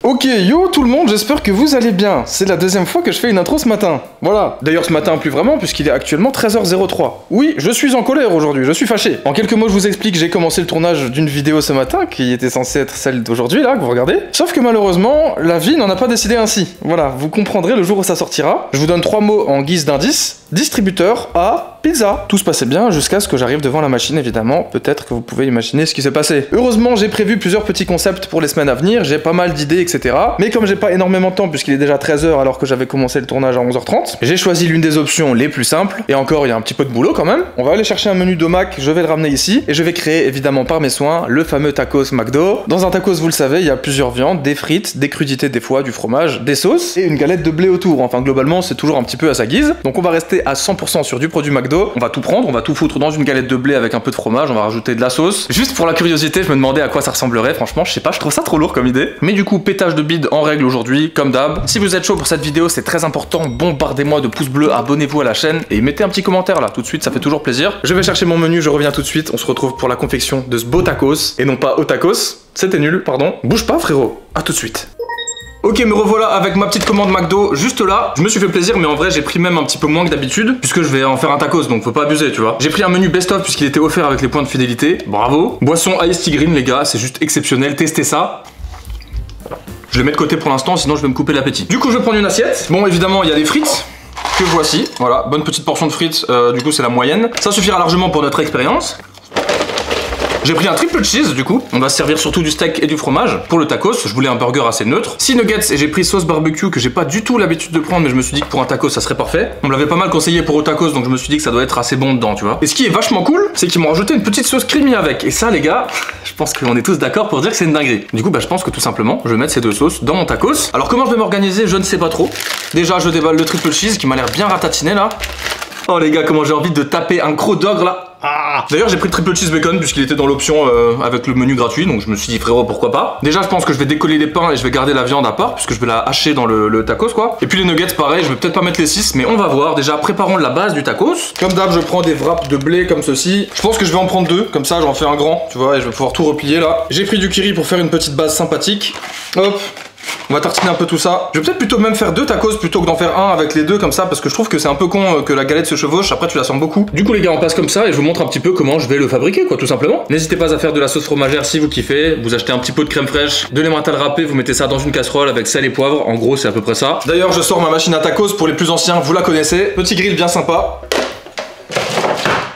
Ok, yo tout le monde, j'espère que vous allez bien. C'est la deuxième fois que je fais une intro ce matin. Voilà. D'ailleurs ce matin plus vraiment puisqu'il est actuellement 13h03. Oui, je suis en colère aujourd'hui, je suis fâché. En quelques mots, je vous explique, j'ai commencé le tournage d'une vidéo ce matin qui était censée être celle d'aujourd'hui là, que vous regardez. Sauf que malheureusement, la vie n'en a pas décidé ainsi. Voilà, vous comprendrez le jour où ça sortira. Je vous donne 3 mots en guise d'indice. Distributeur à pizza. Tout se passait bien jusqu'à ce que j'arrive devant la machine évidemment. Peut-être que vous pouvez imaginer ce qui s'est passé. Heureusement, j'ai prévu plusieurs petits concepts pour les semaines à venir. J'ai pas mal d'idées, etc. Mais comme j'ai pas énormément de temps puisqu'il est déjà 13h alors que j'avais commencé le tournage à 11h30, j'ai choisi l'une des options les plus simples. Et encore, il y a un petit peu de boulot quand même. On va aller chercher un menu de Mac, je vais le ramener ici. Et je vais créer évidemment par mes soins le fameux tacos McDo. Dans un tacos, vous le savez, il y a plusieurs viandes, des frites, des crudités des fois, du fromage, des sauces et une galette de blé autour. Enfin globalement, c'est toujours un petit peu à sa guise. Donc on va rester à 100% sur du produit McDo. On va tout prendre, on va tout foutre dans une galette de blé avec un peu de fromage, on va rajouter de la sauce. Juste pour la curiosité, je me demandais à quoi ça ressemblerait. Franchement, je sais pas, je trouve ça trop lourd comme idée. Mais du coup, pétage de bide en règle aujourd'hui, comme d'hab. Si vous êtes chaud pour cette vidéo, c'est très important, bombardez-moi de pouces bleus, abonnez-vous à la chaîne et mettez un petit commentaire là, tout de suite, ça fait toujours plaisir. Je vais chercher mon menu, je reviens tout de suite. On se retrouve pour la confection de ce beau tacos et non pas au tacos. C'était nul, pardon. Bouge pas frérot, à tout de suite. Ok, me revoilà avec ma petite commande McDo juste là. Je me suis fait plaisir, mais en vrai, j'ai pris même un petit peu moins que d'habitude, puisque je vais en faire un tacos, donc faut pas abuser, tu vois. J'ai pris un menu best-of puisqu'il était offert avec les points de fidélité. Bravo. Boisson Iced Tea Green, les gars, c'est juste exceptionnel. Testez ça. Je le mets de côté pour l'instant, sinon je vais me couper l'appétit. Du coup, je vais prendre une assiette. Bon, évidemment, il y a des frites que voici. Voilà, bonne petite portion de frites. Du coup, c'est la moyenne. Ça suffira largement pour notre expérience. J'ai pris un triple cheese du coup, on va se servir surtout du steak et du fromage. Pour le tacos, je voulais un burger assez neutre. 6 nuggets et j'ai pris sauce barbecue que j'ai pas du tout l'habitude de prendre, mais je me suis dit que pour un tacos ça serait parfait. On me l'avait pas mal conseillé pour au tacos, donc je me suis dit que ça doit être assez bon dedans, tu vois. Et ce qui est vachement cool, c'est qu'ils m'ont rajouté une petite sauce creamy avec. Et ça les gars, je pense qu'on est tous d'accord pour dire que c'est une dinguerie. Du coup bah je pense que tout simplement, je vais mettre ces deux sauces dans mon tacos. Alors comment je vais m'organiser, je ne sais pas trop. Déjà je déballe le triple cheese qui m'a l'air bien ratatiné là. Oh les gars, comment j'ai envie de taper un croc d'ogre là. Ah. D'ailleurs j'ai pris le triple cheese bacon puisqu'il était dans l'option avec le menu gratuit, donc je me suis dit frérot pourquoi pas. Déjà je pense que je vais décoller les pains et je vais garder la viande à part puisque je vais la hacher dans le tacos quoi. Et puis les nuggets pareil, je vais peut-être pas mettre les 6 mais on va voir. Déjà préparons la base du tacos. Comme d'hab je prends des wraps de blé comme ceci. Je pense que je vais en prendre 2, comme ça j'en fais un grand, tu vois, et je vais pouvoir tout replier là. J'ai pris du curry pour faire une petite base sympathique. Hop. On va tartiner un peu tout ça. Je vais peut-être plutôt même faire 2 tacos plutôt que d'en faire un avec les deux comme ça parce que je trouve que c'est un peu con que la galette se chevauche, après tu la sens beaucoup. Du coup les gars on passe comme ça et je vous montre un petit peu comment je vais le fabriquer quoi tout simplement. N'hésitez pas à faire de la sauce fromagère si vous kiffez, vous achetez un petit pot de crème fraîche, de l'emmental râpé, vous mettez ça dans une casserole avec sel et poivre, en gros c'est à peu près ça. D'ailleurs je sors ma machine à tacos pour les plus anciens, vous la connaissez. Petit grill bien sympa.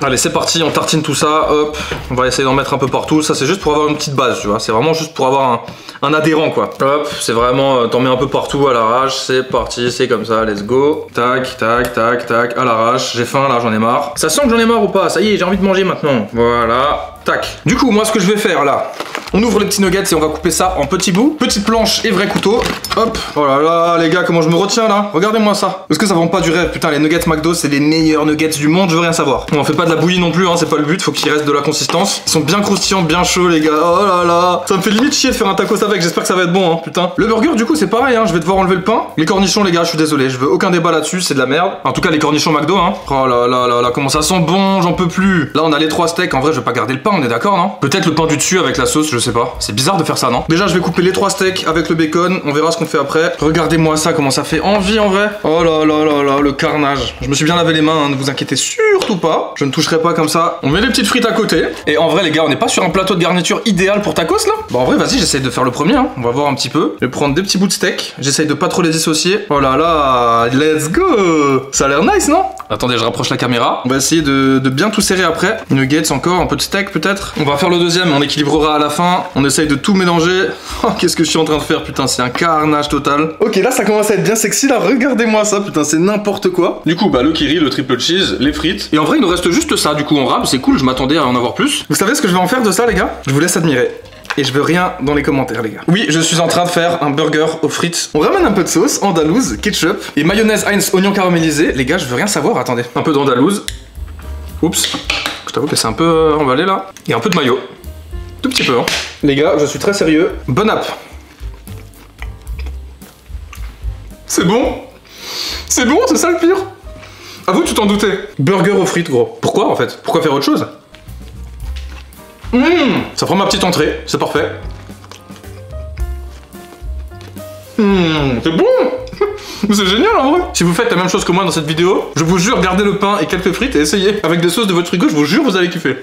Allez c'est parti, on tartine tout ça, hop, on va essayer d'en mettre un peu partout, ça c'est juste pour avoir une petite base tu vois, c'est vraiment juste pour avoir un adhérent quoi. Hop, c'est vraiment, t'en mets un peu partout à l'arrache, c'est parti, c'est comme ça, let's go. Tac, tac, tac, tac, à l'arrache, j'ai faim là, j'en ai marre. Ça sent que j'en ai marre ou pas, ça y est, j'ai envie de manger maintenant. Voilà, tac. Du coup, moi ce que je vais faire là, on ouvre les petits nuggets et on va couper ça en petits bouts. Petite planche et vrai couteau. Hop. Oh là là, les gars, comment je me retiens là. Regardez-moi ça. Est-ce que ça vend pas du rêve? Putain, les nuggets McDo, c'est les meilleurs nuggets du monde, je veux rien savoir. Bon, on fait pas de la bouillie non plus, hein, c'est pas le but, faut qu'il reste de la consistance. Ils sont bien croustillants, bien chauds, les gars. Oh là là. Ça me fait limite chier de faire un tacos avec, j'espère que ça va être bon, hein, putain. Le burger, du coup, c'est pareil, hein, je vais devoir enlever le pain. Les cornichons, les gars, je suis désolé, je veux aucun débat là-dessus, c'est de la merde. En tout cas, les cornichons McDo, hein. Oh là là là là, comment ça sent bon, j'en peux plus. Là, on a les 3 steaks, en vrai, je vais pas garder le pain, on est d'accord, non? Peut-être le pain du dessus avec la sauce, je sais pas. C'est bizarre de faire ça, non? Déjà je vais couper les 3 steaks avec le bacon, on verra ce qu'on fait après. Regardez-moi ça, comment ça fait envie en vrai. Oh là là là là, le carnage. Je me suis bien lavé les mains, hein, ne vous inquiétez surtout pas. Je ne toucherai pas comme ça. On met les petites frites à côté. Et en vrai les gars, on n'est pas sur un plateau de garniture idéal pour tacos là? Bah en vrai vas-y, j'essaye de faire le premier, hein. On va voir un petit peu. Je vais prendre des petits bouts de steak, j'essaye de pas trop les dissocier. Oh là là, let's go. Ça a l'air nice non? Attendez, je rapproche la caméra. On va essayer de bien tout serrer après. Nuggets encore, un peu de steak peut-être. On va faire le deuxième, on équilibrera à la fin. On essaye de tout mélanger. Oh, qu'est-ce que je suis en train de faire, putain, c'est un carnage total. Ok, là ça commence à être bien sexy, là, regardez-moi ça, putain, c'est n'importe quoi. Du coup, bah le curry, le triple cheese, les frites. Et en vrai, il nous reste juste ça, du coup, on râpe, c'est cool, je m'attendais à en avoir plus. Vous savez ce que je vais en faire de ça, les gars? Je vous laisse admirer. Et je veux rien dans les commentaires les gars. Oui, je suis en train de faire un burger aux frites. On ramène un peu de sauce, andalouse, ketchup et mayonnaise Heinz oignon caramélisé. Les gars, je veux rien savoir, attendez. Un peu d'andalouse. Oups, je t'avoue que c'est un peu emballé là. Et un peu de mayo. Tout petit peu hein. Les gars, je suis très sérieux. Bon app. C'est bon. C'est bon, c'est ça le pire. À vous, tu t'en doutais. Burger aux frites gros. Pourquoi en fait? Pourquoi faire autre chose? Ça fera ma petite entrée, c'est parfait. C'est bon. C'est génial en vrai. Si vous faites la même chose que moi dans cette vidéo, je vous jure, gardez le pain et quelques frites et essayez avec des sauces de votre frigo, je vous jure, vous allez kiffer.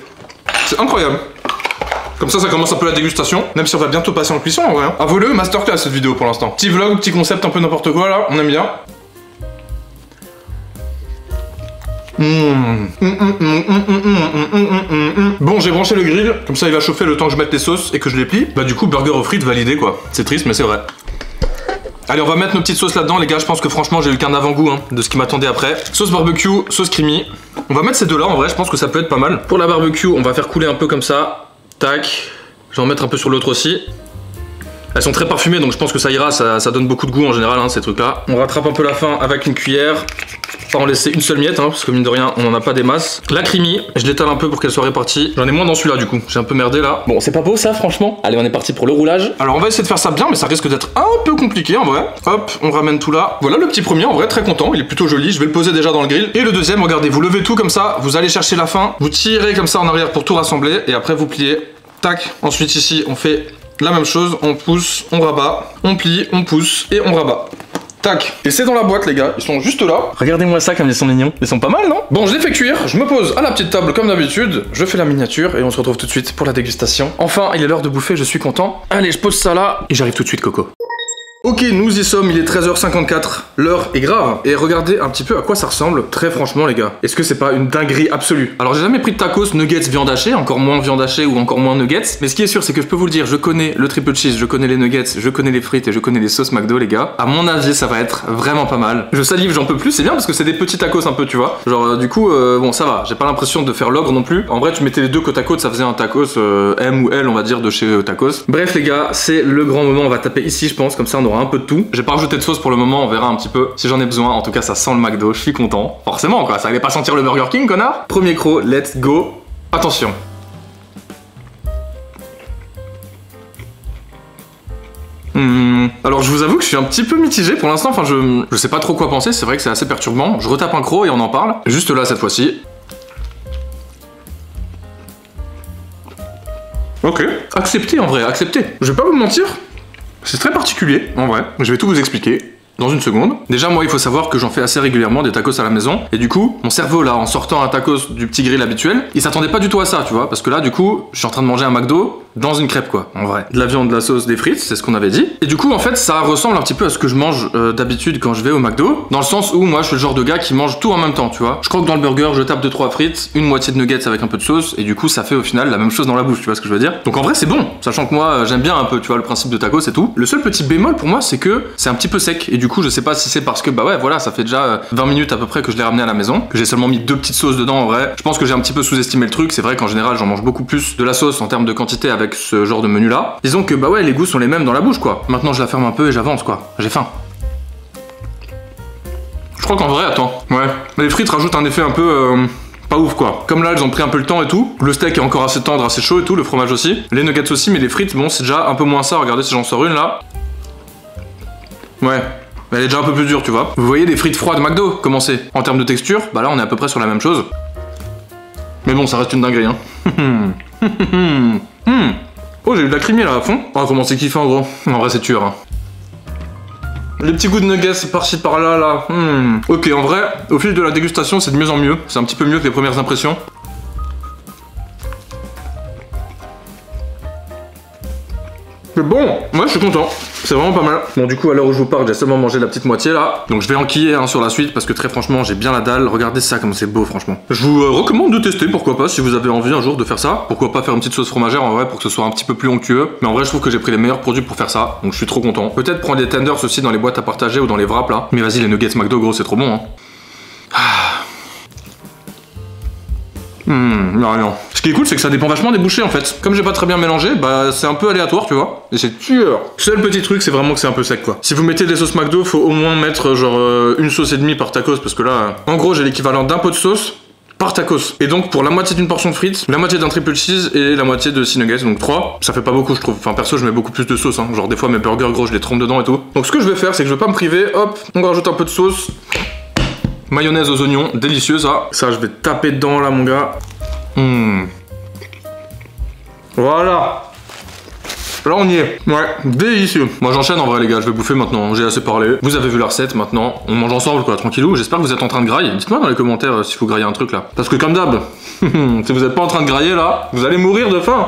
C'est incroyable. Comme ça commence un peu la dégustation, même si on va bientôt passer en cuisson en vrai. Avouez-le, masterclass cette vidéo pour l'instant. Petit vlog, petit concept, un peu n'importe quoi là, on aime bien. Bon, j'ai branché le grill, comme ça il va chauffer le temps que je mette les sauces et que je les plie. Bah du coup, burger aux frites validé quoi. C'est triste mais c'est vrai. Allez, on va mettre nos petites sauces là-dedans les gars, je pense que franchement j'ai eu qu'un avant-goût hein, de ce qui m'attendait après. Sauce barbecue, sauce creamy. On va mettre ces deux là en vrai, je pense que ça peut être pas mal. Pour la barbecue, on va faire couler un peu comme ça. Tac, je vais en mettre un peu sur l'autre aussi. Elles sont très parfumées donc je pense que ça ira, ça donne beaucoup de goût en général hein, ces trucs là. On rattrape un peu la fin avec une cuillère. Pas en laisser une seule miette hein, parce que mine de rien on en a pas des masses. La creamy, je l'étale un peu pour qu'elle soit répartie. J'en ai moins dans celui-là du coup, j'ai un peu merdé là. Bon c'est pas beau ça franchement. Allez on est parti pour le roulage. Alors on va essayer de faire ça bien mais ça risque d'être un peu compliqué en vrai. Hop, on ramène tout là. Voilà le petit premier en vrai, très content, il est plutôt joli. Je vais le poser déjà dans le grill. Et le deuxième, regardez, vous levez tout comme ça, vous allez chercher la fin, vous tirez comme ça en arrière pour tout rassembler et après vous pliez. Tac, ensuite ici on fait la même chose, on pousse, on rabat, on plie, on pousse et on rabat. Tac. Et c'est dans la boîte les gars, ils sont juste là. Regardez-moi ça comme ils sont mignons. Ils sont pas mal non? Bon je les fais cuire, je me pose à la petite table comme d'habitude, je fais la miniature et on se retrouve tout de suite pour la dégustation. Enfin il est l'heure de bouffer, je suis content. Allez je pose ça là et j'arrive tout de suite Coco. Ok, nous y sommes, il est 13h54, l'heure est grave. Et regardez un petit peu à quoi ça ressemble, très franchement les gars. Est-ce que c'est pas une dinguerie absolue? Alors j'ai jamais pris de tacos, nuggets, viande hachée, encore moins viande hachée ou encore moins nuggets. Mais ce qui est sûr, c'est que je peux vous le dire, je connais le triple cheese, je connais les nuggets, je connais les frites et je connais les sauces McDo les gars. À mon avis, ça va être vraiment pas mal. Je salive, j'en peux plus, c'est bien parce que c'est des petits tacos un peu, tu vois. Genre du coup, bon ça va, j'ai pas l'impression de faire l'ogre non plus. En vrai, tu mettais les deux côte à côte, ça faisait un tacos M ou L, on va dire, de chez tacos. Bref les gars, c'est le grand moment, on va taper ici je pense, comme ça on aura un peu de tout. J'ai pas rajouté de sauce pour le moment, on verra un petit peu si j'en ai besoin. En tout cas, ça sent le McDo, je suis content. Forcément, quoi, ça allait pas sentir le Burger King, connard. Premier croc, let's go. Attention. Alors je vous avoue que je suis un petit peu mitigé pour l'instant, enfin je sais pas trop quoi penser, c'est vrai que c'est assez perturbant. Je retape un croc et on en parle. Juste là cette fois-ci. Ok. Accepté en vrai, accepté. Je vais pas vous mentir. C'est très particulier, en vrai. Je vais tout vous expliquer dans une seconde. Déjà, moi, il faut savoir que j'en fais assez régulièrement des tacos à la maison. Et du coup, mon cerveau, là, en sortant un tacos du petit grill habituel, il s'attendait pas du tout à ça, tu vois. Parce que là, du coup, je suis en train de manger un McDo dans une crêpe, quoi, en vrai. De la viande, de la sauce, des frites, c'est ce qu'on avait dit. Et du coup, en fait, ça ressemble un petit peu à ce que je mange d'habitude quand je vais au McDo. Dans le sens où, moi, je suis le genre de gars qui mange tout en même temps, tu vois. Je croque dans le burger, je tape 2-3 frites, une moitié de nuggets avec un peu de sauce. Et du coup, ça fait au final la même chose dans la bouche, tu vois ce que je veux dire. Donc en vrai, c'est bon. Sachant que moi, j'aime bien un peu, tu vois, le principe de tacos et tout. Le seul petit bémol pour moi, c'est que c'est un petit peu sec. Et du coup, je sais pas si c'est parce que, bah ouais, voilà, ça fait déjà 20 minutes à peu près que je l'ai ramené à la maison, que j'ai seulement mis 2 petites sauces dedans en vrai. Je pense que j'ai un petit peu sous-estimé le truc. C'est vrai qu'en général, j'en mange beaucoup plus de la sauce en termes de quantité avec ce genre de menu là. Disons que, bah ouais, les goûts sont les mêmes dans la bouche, quoi. Maintenant, je la ferme un peu et j'avance, quoi. J'ai faim. Je crois qu'en vrai, attends. Ouais. Les frites rajoutent un effet un peu. Pas ouf quoi. Comme là, elles ont pris un peu le temps et tout. Le steak est encore assez tendre, assez chaud et tout. Le fromage aussi. Les nuggets aussi, mais les frites, bon, c'est déjà un peu moins ça. Regardez si j'en sors une là. Ouais. Elle est déjà un peu plus dure, tu vois. Vous voyez les frites froides McDo, comment c'est? En termes de texture, bah là, on est à peu près sur la même chose. Mais bon, ça reste une dinguerie, hein. Oh, j'ai eu de la creamy là à fond. Oh, comment c'est kiffant, gros. En vrai, c'est tueur, hein. Les petits goûts de nuggets par-ci par-là, là. Ok, en vrai, au fil de la dégustation, c'est de mieux en mieux. C'est un petit peu mieux que les premières impressions. C'est bon, moi je suis content, c'est vraiment pas mal. Bon du coup à l'heure où je vous parle j'ai seulement mangé la petite moitié là. Donc je vais enquiller hein, sur la suite parce que très franchement j'ai bien la dalle. Regardez ça comme c'est beau franchement. Je vous recommande de tester, pourquoi pas, si vous avez envie un jour de faire ça. Pourquoi pas faire une petite sauce fromagère en vrai pour que ce soit un petit peu plus onctueux. Mais en vrai je trouve que j'ai pris les meilleurs produits pour faire ça. Donc je suis trop content. Peut-être prendre des tenders aussi dans les boîtes à partager ou dans les wraps là. Mais vas-y les nuggets McDo gros c'est trop bon hein. Non. Ce qui est cool, c'est que ça dépend vachement des bouchées en fait. Comme j'ai pas très bien mélangé, bah c'est un peu aléatoire, tu vois. Et c'est tueur. Seul petit truc, c'est vraiment que c'est un peu sec quoi. Si vous mettez des sauces McDo, faut au moins mettre genre une sauce et demie par tacos parce que là, en gros, j'ai l'équivalent d'un pot de sauce par tacos. Et donc pour la moitié d'une portion de frites, la moitié d'un triple cheese et la moitié de 6 nuggets, donc 3, ça fait pas beaucoup je trouve. Enfin perso je mets beaucoup plus de sauce, hein. Genre des fois mes burgers gros je les trempe dedans et tout. Donc ce que je vais faire c'est que je vais pas me priver, hop, on rajoute un peu de sauce. Mayonnaise aux oignons, délicieux ça. Ça je vais taper dedans là mon gars. Voilà. Là on y est. Ouais, délicieux. Moi j'enchaîne en vrai les gars, je vais bouffer maintenant. J'ai assez parlé. Vous avez vu la recette maintenant. On mange ensemble quoi, tranquillou. J'espère que vous êtes en train de grailler. Dites-moi dans les commentaires s'il faut grailler un truc là. Parce que comme d'hab, si vous êtes pas en train de grailler là, vous allez mourir de faim.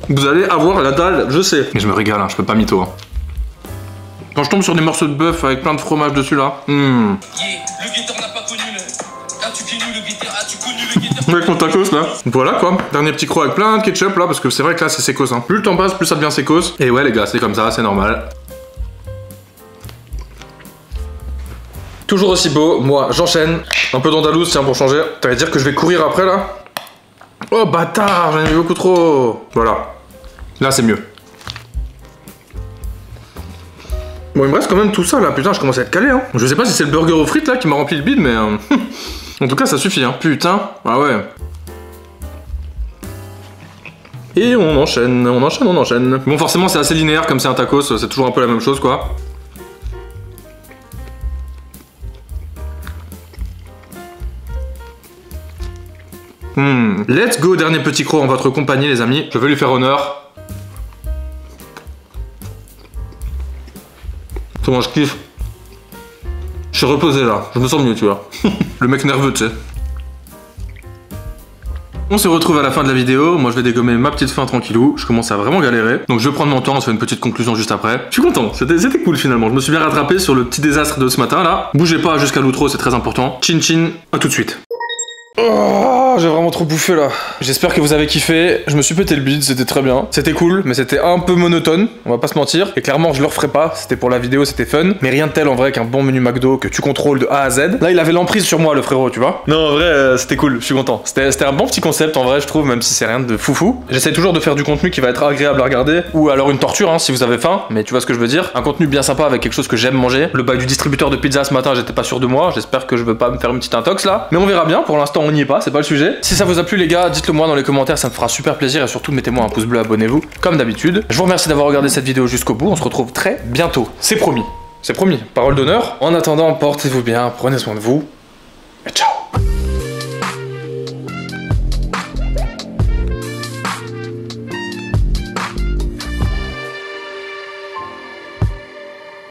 Vous allez avoir la dalle, je sais. Mais je me régale, hein, je peux pas mytho. Hein. Quand je tombe sur des morceaux de bœuf avec plein de fromage dessus là. Le guetteur n'a pas connu le... As-tu connu le guetteur? As-tu connu le guetteur? Avec mon tacos là. Voilà quoi. Dernier petit croc avec plein de ketchup là, parce que c'est vrai que là c'est sécos. Hein. Plus le temps passe, plus ça devient sécos. Et ouais les gars, c'est comme ça, c'est normal. Toujours aussi beau, moi j'enchaîne. Un peu d'andalouse, tiens, pour changer. T'allais dire que je vais courir après là? Oh bâtard, j'en ai mis beaucoup trop. Voilà. Là c'est mieux. Bon, il me reste quand même tout ça là, putain, je commence à être calé, hein. Je sais pas si c'est le burger aux frites là qui m'a rempli le bide, mais en tout cas, ça suffit, hein. Putain, ah ouais. Et on enchaîne, on enchaîne, on enchaîne. Bon, forcément, c'est assez linéaire comme c'est un tacos, c'est toujours un peu la même chose, quoi. Let's go, dernier petit croc en votre compagnie, les amis. Je vais lui faire honneur. Comment je kiffe. Je suis reposé là, je me sens mieux tu vois. Le mec nerveux tu sais. On se retrouve à la fin de la vidéo, moi je vais dégommer ma petite faim tranquillou, je commence à vraiment galérer. Donc je vais prendre mon temps, on se fait une petite conclusion juste après. Je suis content, c'était cool finalement, je me suis bien rattrapé sur le petit désastre de ce matin là. Bougez pas jusqu'à l'outro, c'est très important. Chin chin, à tout de suite. Oh, j'ai vraiment trop bouffé là. J'espère que vous avez kiffé. Je me suis pété le bide, c'était très bien. C'était cool, mais c'était un peu monotone, on va pas se mentir. Et clairement, je le referai pas. C'était pour la vidéo, c'était fun. Mais rien de tel en vrai qu'un bon menu McDo que tu contrôles de A à Z. Là, il avait l'emprise sur moi, le frérot, tu vois. Non, en vrai, c'était cool, je suis content. C'était un bon petit concept en vrai, je trouve, même si c'est rien de foufou. J'essaie toujours de faire du contenu qui va être agréable à regarder. Ou alors une torture, hein, si vous avez faim. Mais tu vois ce que je veux dire. Un contenu bien sympa avec quelque chose que j'aime manger. Le bail du distributeur de pizza ce matin, j'étais pas sûr de moi. J'espère que je veux pas me faire une petite intox là. Mais on verra bien. Pour l'instant, on n'y est pas, c'est pas le sujet. Si ça vous a plu les gars, dites-le moi dans les commentaires, ça me fera super plaisir et surtout mettez-moi un pouce bleu, abonnez-vous comme d'habitude. Je vous remercie d'avoir regardé cette vidéo jusqu'au bout, on se retrouve très bientôt, c'est promis, parole d'honneur. En attendant, portez-vous bien, prenez soin de vous